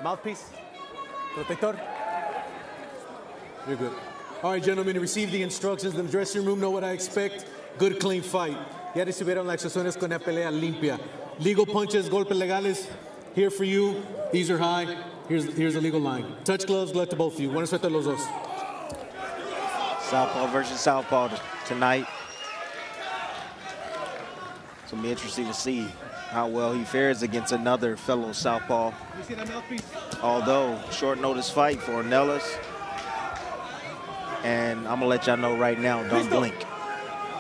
Mouthpiece. Protector. You're good. All right, gentlemen, receive the instructions in the dressing room. Know what I expect. Good, clean fight. Ya recibieron las instrucciones con una pelea limpia. Legal punches, golpes legales, here for you. These are high. Here's the legal line. Touch gloves, glove to both of you. Buena suerte a los dos. Southpaw versus Southpaw tonight. It's going to be interesting to see how well he fares against another fellow Southpaw. Although, short notice fight for Onerlas. And I'm going to let y'all know right now, don't blink.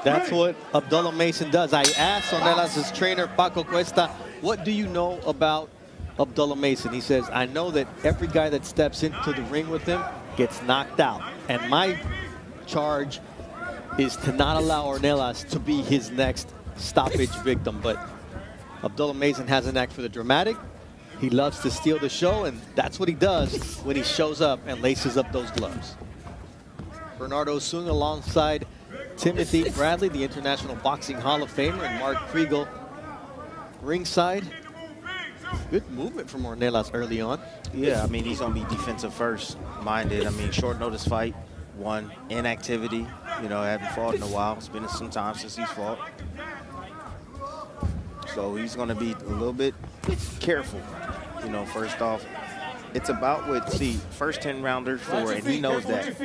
That's what Abdullah Mason does. I asked Onerlas' trainer, Paco Cuesta, what do you know about Abdullah Mason? He says, I know that every guy that steps into the ring with him gets knocked out. And my charge is to not allow Onerlas to be his next stoppage victim. But Abdullah Mason has an knack for the dramatic. He loves to steal the show, and that's what he does when he shows up and laces up those gloves. Bernardo Sung alongside Timothy Bradley, the International Boxing Hall of Famer, and Mark Kriegel ringside. Good movement from Onerlas early on. Yeah, I mean, he's going to be defensive first minded. I mean, short notice fight, one, inactivity. You know, haven't fought in a while. It's been some time since he's fought. So he's going to be a little bit careful. You know, first off, it's about what, see, first 10-rounder for, and he knows that.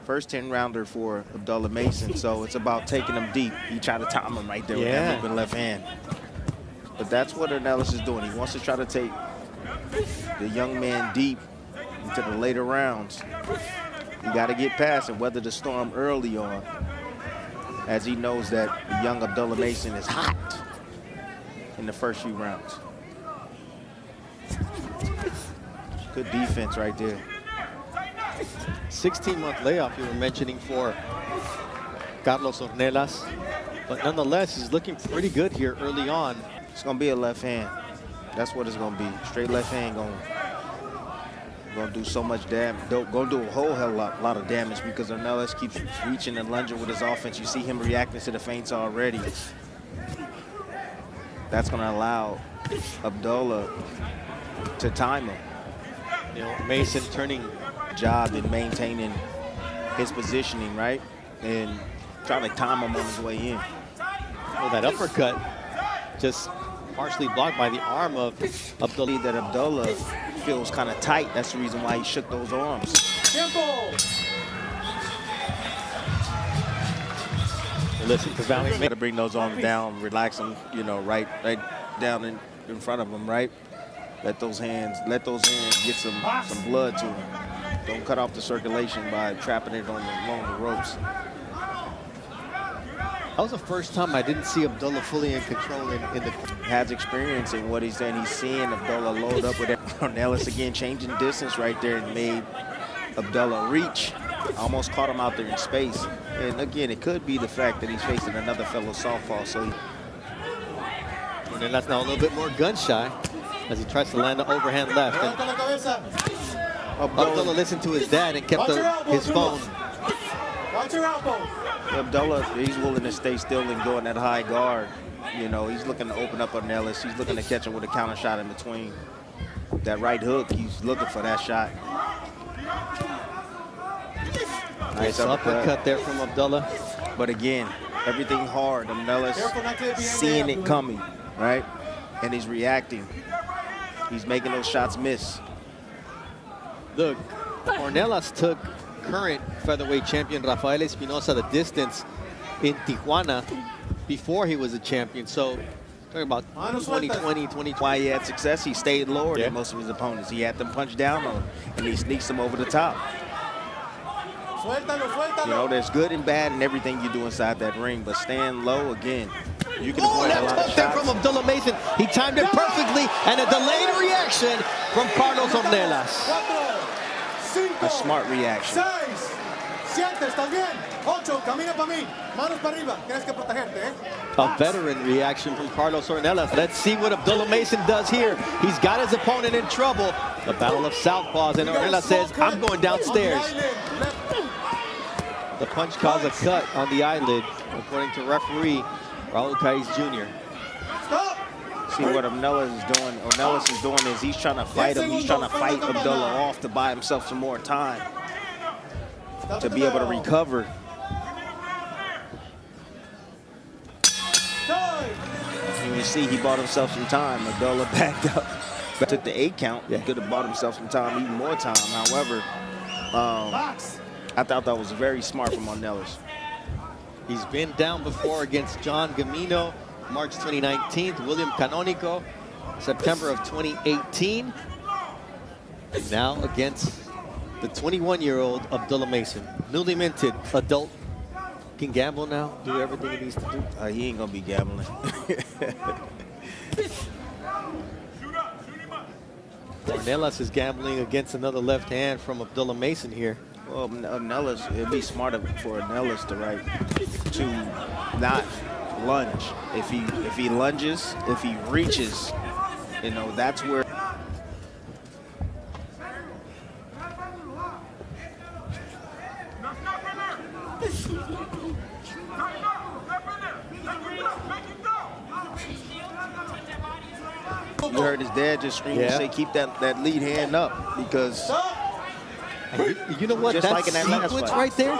First 10-rounder for Abdullah Mason, so it's about taking him deep. He tried to time him right there with that moving left hand. But that's what Onerlas is doing. He wants to try to take the young man deep into the later rounds. You got to get past and weather the storm early on, as he knows that the young Abdullah Mason is hot in the first few rounds. Good defense right there. 16-month layoff you were mentioning for Carlos Onerlas, but nonetheless, he's looking pretty good here early on. It's going to be a left hand. That's what it's going to be. Straight left hand going to do so much damage. Going to do a whole hell lot of damage because Onerlas keeps reaching and lunging with his offense. You see him reacting to the feints already. That's going to allow Abdullah to time him. You know, Mason turning job in maintaining his positioning, right? And trying to time him on his way in. Well, that uppercut just partially blocked by the arm of Abdullah. That Abdullah feels kind of tight. That's the reason why he shook those arms. Listen to Valley. Got to bring those arms down, relax them, you know, right down in front of him, right? Let those hands get some blood to them. Don't cut off the circulation by trapping it along the ropes. That was the first time I didn't see Abdullah fully in control in the... Has experience in what he's done. He's seeing Abdullah load up with it. Onerlas again changing distance right there and made Abdullah reach. Almost caught him out there in space. And again, it could be the fact that he's facing another fellow southpaw. So Onerlas now a little bit more gun shy as he tries to land the overhand left. Abdullah listened to his dad and kept his phone. Watch your elbow. Abdullah, he's willing to stay still and go in that high guard. You know, he's looking to open up Onerlas. He's looking to catch him with a counter shot in between. That right hook, he's looking for that shot. Nice uppercut there from Abdullah. But again, everything hard. Onerlas seeing it coming, right? And he's reacting. He's making those shots miss. Look, Onerlas took current featherweight champion Rafael Espinosa the distance in Tijuana before he was a champion. So, talking about 2020, 2020. Why he had success, he stayed lower than most of his opponents. He had them punch down on him, and he sneaks them over the top. You know, there's good and bad in everything you do inside that ring, but staying low, again, you can avoid a lot of shots. From Abdullah Mason. He timed it perfectly, and a delayed reaction from Carlos Onerlas. A smart reaction. A veteran reaction from Carlos Onerlas. Let's see what Abdullah Mason does here. He's got his opponent in trouble. The battle of southpaws, and Onerlas says, I'm going downstairs. The punch caused a cut on the eyelid, according to referee Raul Caiz Jr. See what Onerlas is doing is he's trying to fight him. He's trying to fight Abdullah off to buy himself some more time to be able to recover. You can see he bought himself some time. Abdullah backed up. Took the 8 count. He could have bought himself some time, even more time. However, I thought that was very smart from Onerlas. He's been down before against John Gamino, March 2019, William Canonico, September of 2018. And now against the 21-year-old Abdullah Mason, newly minted adult. Can gamble now, do everything he needs to do. He ain't gonna be gambling. Onerlas is gambling against another left hand from Abdullah Mason here. Well, Onerlas, it'd be smarter for Onerlas to not lunge. If he lunges, if he reaches, you know, that's where. You heard his dad just scream and say, keep that lead hand up, because you know what, just that like in that last sequence fight right there,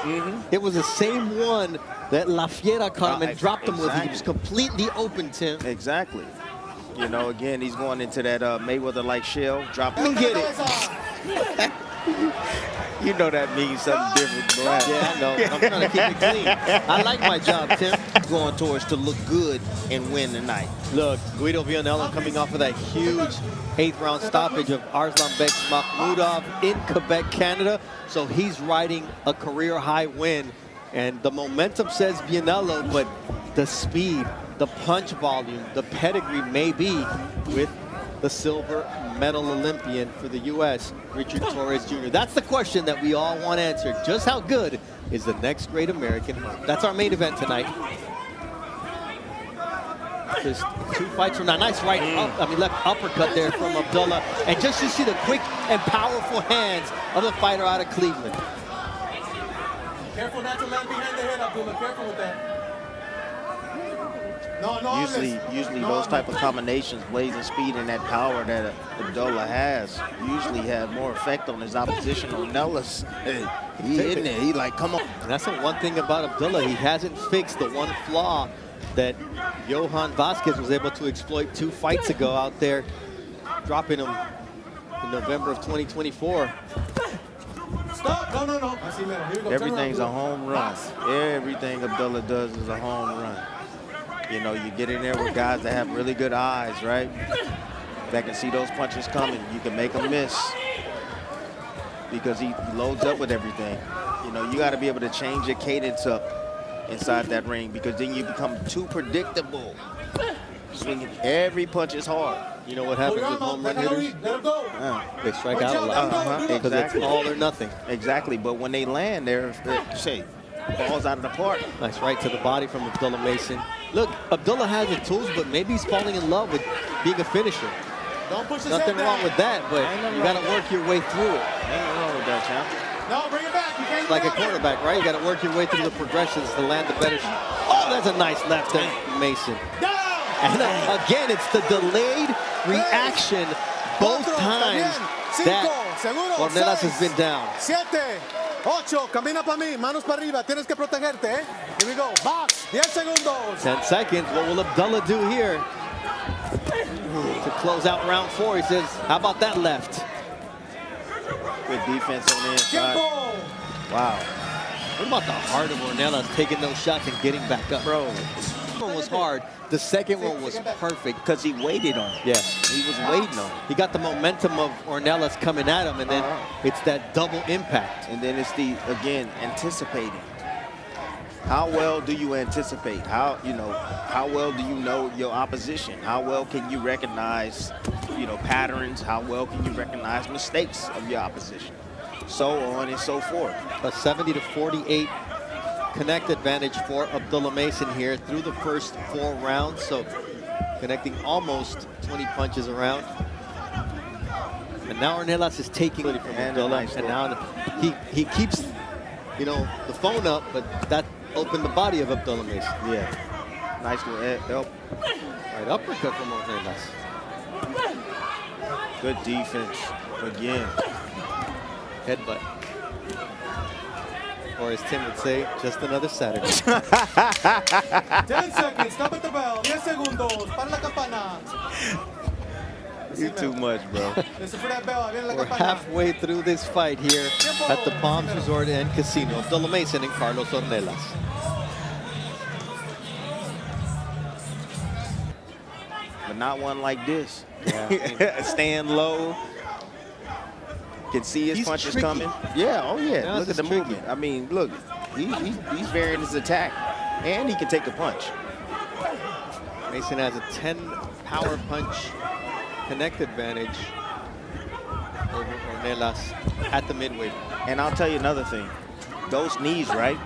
it was the same one that La Fiera caught him and dropped him with. He was completely open, Tim. Exactly. You know, again, he's going into that Mayweather-like shell. Drop him and get it. You know that means something different, bro. Yeah, I know. I'm trying to keep it clean. I like my job, Tim. Going towards to look good and win tonight. Look, Guido Vianello coming off of that huge 8th round stoppage of Arslanbek Makhmudov in Quebec, Canada. So he's riding a career high win. And the momentum says Vianello, but the speed, the punch volume, the pedigree may be with the silver medal Olympian for the U.S., Richard Torres Jr. That's the question that we all want answered. Just how good is the next great American? That's our main event tonight. Just 2 fights from now. Nice left uppercut there from Abdullah. And just you see the quick and powerful hands of the fighter out of Cleveland. Careful not to land behind the head, Abdullah. Careful with that. Usually those type of combinations, blazing speed and that power that Abdullah has, usually have more effect on his opposition. Onerlas, he in there, he like, come on. And that's the one thing about Abdullah. He hasn't fixed the one flaw that Johan Vasquez was able to exploit 2 fights ago out there, dropping him in November of 2024. Stop! No. Everything's a home run. Everything Abdullah does is a home run. You know, you get in there with guys that have really good eyes, right? That can see those punches coming. You can make them miss because he loads up with everything. You know, you got to be able to change your cadence up inside that ring, because then you become too predictable. Swinging every punch is hard. You know what happens with home run hitters? They strike out a lot. Because it's all or nothing. Exactly, but when they land, they're balls out of the park. Nice right to the body from Abdullah Mason. Look, Abdullah has the tools, but maybe he's falling in love with being a finisher. Don't push his Nothing head wrong back. with that, but you got to work your way through it. Ain't nothing wrong with that, champ. No, bring it back. You can't Like a quarterback, right? You got to work your way through the progressions to land the better shot. Oh, that's a nice left to Mason. And again, it's the delayed reaction both times that Onerlas has been down. 7, 8, camina para mí, manos para arriba, tienes que protegerte, eh? Here we go, box, 10 segundos. 10 seconds, what will Abdullah do here? To close out round 4, he says, how about that left? Good defense on the inside. Wow. What about the heart of Onerlas taking those shots and getting back up? Bro, The one was hard, the second one was perfect. because he waited on it. Yeah. He was waiting on it. He got the momentum of Onerlas coming at him, and then it's that double impact. And then it's the, again, anticipating. How well do you anticipate? How well do you know your opposition? How well can you recognize, patterns? How well can you recognize mistakes of your opposition? So on and so forth. A 70-48 connect advantage for Abdullah Mason here through the first 4 rounds. So connecting almost 20 punches around. And now Onerlas is taking it from Abdullah. And now he keeps, the phone up, but that opened the body of Abdullah Mason. Yeah. Nice little help. Right, uppercut from Onerlas. Good defense again. Headbutt. Or as Tim would say, just another Saturday. 10 seconds, stop at the bell. 10 segundos, para la campana. You're too much, bro. Listen for that bell, viene la We're campana. halfway through this fight here at the Palms Resort and Casino. Abdullah Mason and Carlos Onerlas. But not one like this. Yeah. Stand low. Can see his He's punches tricky. coming. Yeah, oh yeah. Now Look at this the is tricky. movement. I mean, look, he's varying his attack. And he can take a punch. Mason has a 10 power punch connect advantage over Onerlas at the midweight. And I'll tell you another thing. Those knees, right?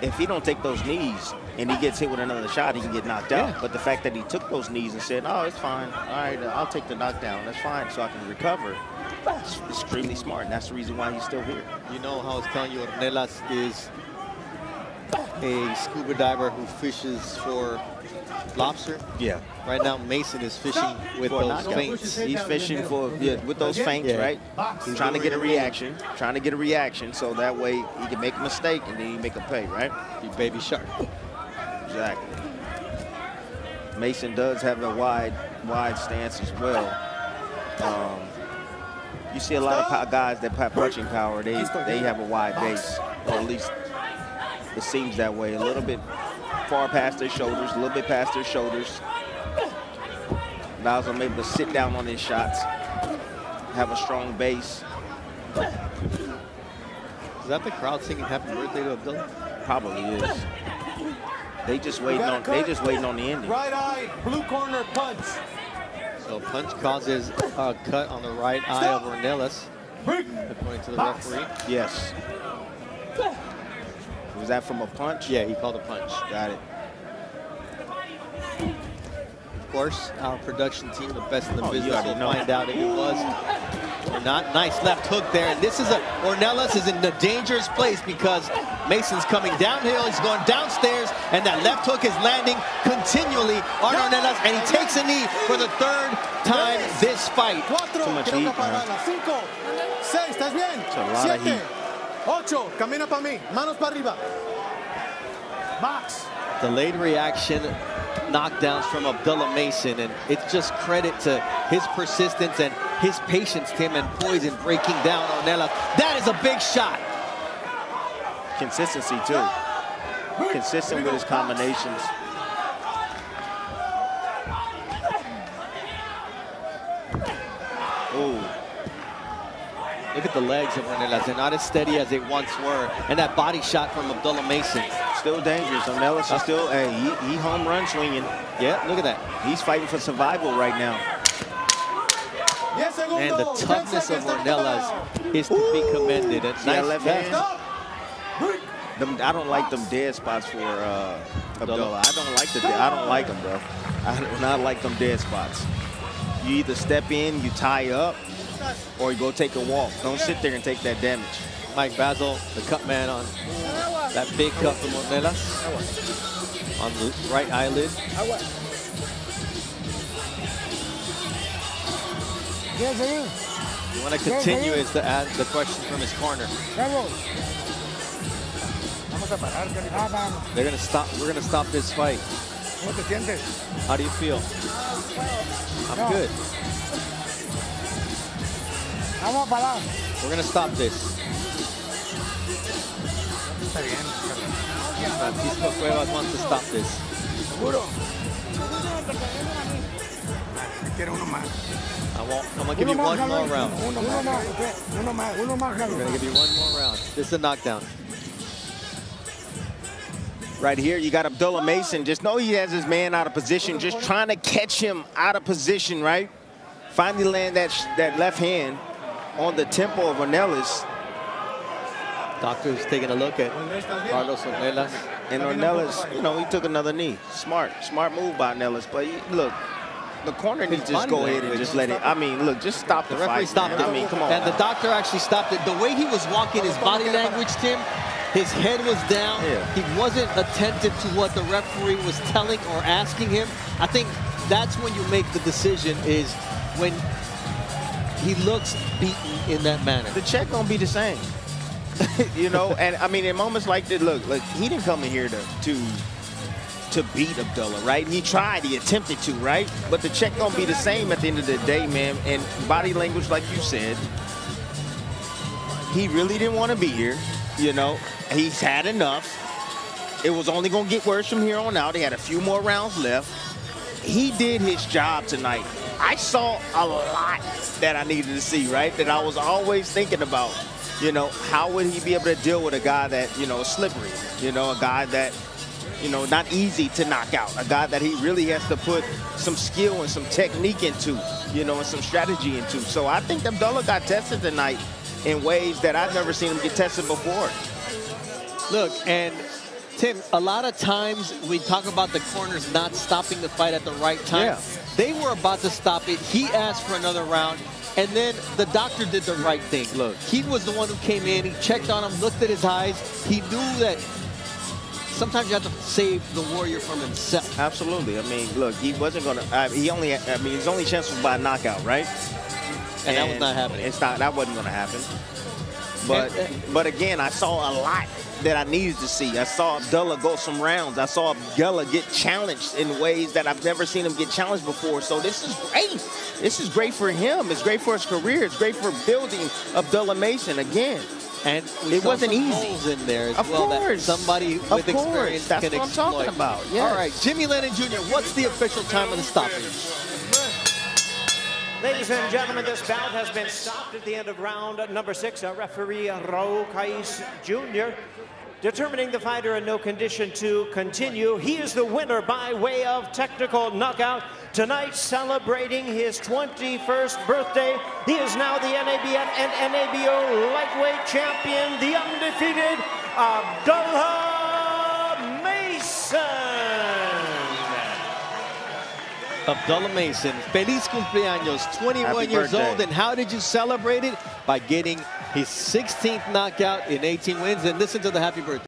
If he don't take those knees and he gets hit with another shot, he can get knocked out. Yeah. But the fact that he took those knees and said, oh, it's fine. All right, I'll take the knockdown. That's fine, so I can recover. It's extremely smart, and that's the reason why he's still here. You know how I was telling you Onerlas is a scuba diver who fishes for lobster? Yeah. Right now, Mason is fishing with For a those knockout. feints. He's fishing for with those feints, Yeah. right? He's trying to get a reaction. Trying to get a reaction, so that way he can make a mistake and then he make a pay, right? You baby shark. Exactly. Mason does have a wide stance as well. You see a lot of guys that have punching power. They have a wide base, or at least it seems that way. A little bit far past their shoulders, a little bit past their shoulders. Allows them able to sit down on his shots, have a strong base. Is that the crowd singing "Happy Birthday" to Abdullah? Probably is. They just waiting on the ending. Right eye, blue corner punch. So punch causes a cut on the right eye of Onerlas, according to the referee. Yes. Was that from a punch? Yeah, he called a punch. Got it. Of course, our production team, the best in the Oh, you business, will already know. find out if it was or not. Nice left hook there. And this is Onerlas is in a dangerous place because Mason's coming downhill. He's going downstairs, and that left hook is landing continually on Onerlas, and he takes a knee for the third time this fight. Cuatro, Too much quiero heat, una parada. man. 5, 6, ¿estás bien? It's a lot of 7, heat. 8, camina para mí, manos para arriba. Box. Delayed reaction knockdowns from Abdullah Mason, and it's just credit to his persistence and his patience, Tim, and poise in breaking down Onerlas. That is a big shot. Consistency too. Consistent with his combinations. Ooh. Look at the legs of Onerlas. They're not as steady as they once were. And that body shot from Abdullah Mason. Still dangerous. Onerlas is still, hey, he home run swinging. Yeah, look at that. He's fighting for survival right now. And the toughness of Onerlas is to be commended. And See that left hand? Stop. I don't like them dead spots for Abdullah. I don't like them, bro. I do not like them dead spots. You either step in, you tie up, or you go take a walk. Don't sit there and take that damage. Mike Basil, the cut man on that big cut from Onerlas on the right eyelid. You want to continue is to add the question from his corner. They're gonna stop. We're gonna stop this fight. How do you feel? I'm good. We're gonna stop this. Francisco Cuevas wants to stop this. I'm gonna give you one more round. We're gonna give you one more round. This is a knockdown. Right here, you got Abdullah Mason. Just know he has his man out of position, just trying to catch him out of position, right? Finally land that left hand on the tempo of Onerlas. Doctor's taking a look at Carlos Onerlas. And Onerlas, you know, he took another knee. Smart move by Onerlas. But look, the corner needs to just go ahead and just let it. I mean, look, just stop the The referee fight. stopped it. I mean, come on. And the doctor actually stopped it. The way he was walking, his body language, Tim, his head was down. Yeah. He wasn't attentive to what the referee was telling or asking him. I think that's when you make the decision, is when he looks beaten in that manner. The check gonna be the same. You know, and I mean, in moments like this, look, he didn't come in here to beat Abdullah, right? He tried, he attempted to, right? But the check gonna be the same at the end of the day, man. And body language, like you said, he really didn't want to be here. You know, he's had enough. It was only gonna get worse from here on out. He had a few more rounds left. He did his job tonight. I saw a lot that I needed to see, right? That I was always thinking about. You know, how would he be able to deal with a guy that, you know, is slippery? You know, a guy that, you know, not easy to knock out. A guy that he really has to put some skill and some technique into, you know, and some strategy into. So I think Abdullah got tested tonight in ways that I've never seen him get tested before. Look, and Tim, a lot of times we talk about the corners not stopping the fight at the right time. Yeah. They were about to stop it. He asked for another round. And then the doctor did the right thing. Look, he was the one who came in. He checked on him, looked at his eyes. He knew that sometimes you have to save the warrior from himself. Absolutely. I mean, look, he wasn't going to, his only chance was by a knockout, right? And that was not happening. That wasn't going to happen. But again, I saw a lot that I needed to see. I saw Abdullah go some rounds. I saw Abdullah get challenged in ways that I've never seen him get challenged before. So this is great. This is great for him. It's great for his career. It's great for building Abdullah Mason again. And it wasn't easy. Holes in there as of well course. That somebody with experience That's can what exploit. I'm talking about. Yes. All right, Jimmy Lennon Jr., what's the official time of the stoppage? Ladies and gentlemen, this bout has been stopped at the end of round number 6. Referee Raul Cais Jr. determining the fighter in no condition to continue. He is the winner by way of technical knockout. Tonight, celebrating his 21st birthday, he is now the NABF and NABO lightweight champion, the undefeated Abdullah Mason. Abdullah Mason, feliz cumpleaños, 21 years old. And how did you celebrate it? By getting his 16th knockout in 18 wins. And listen to the happy birthday.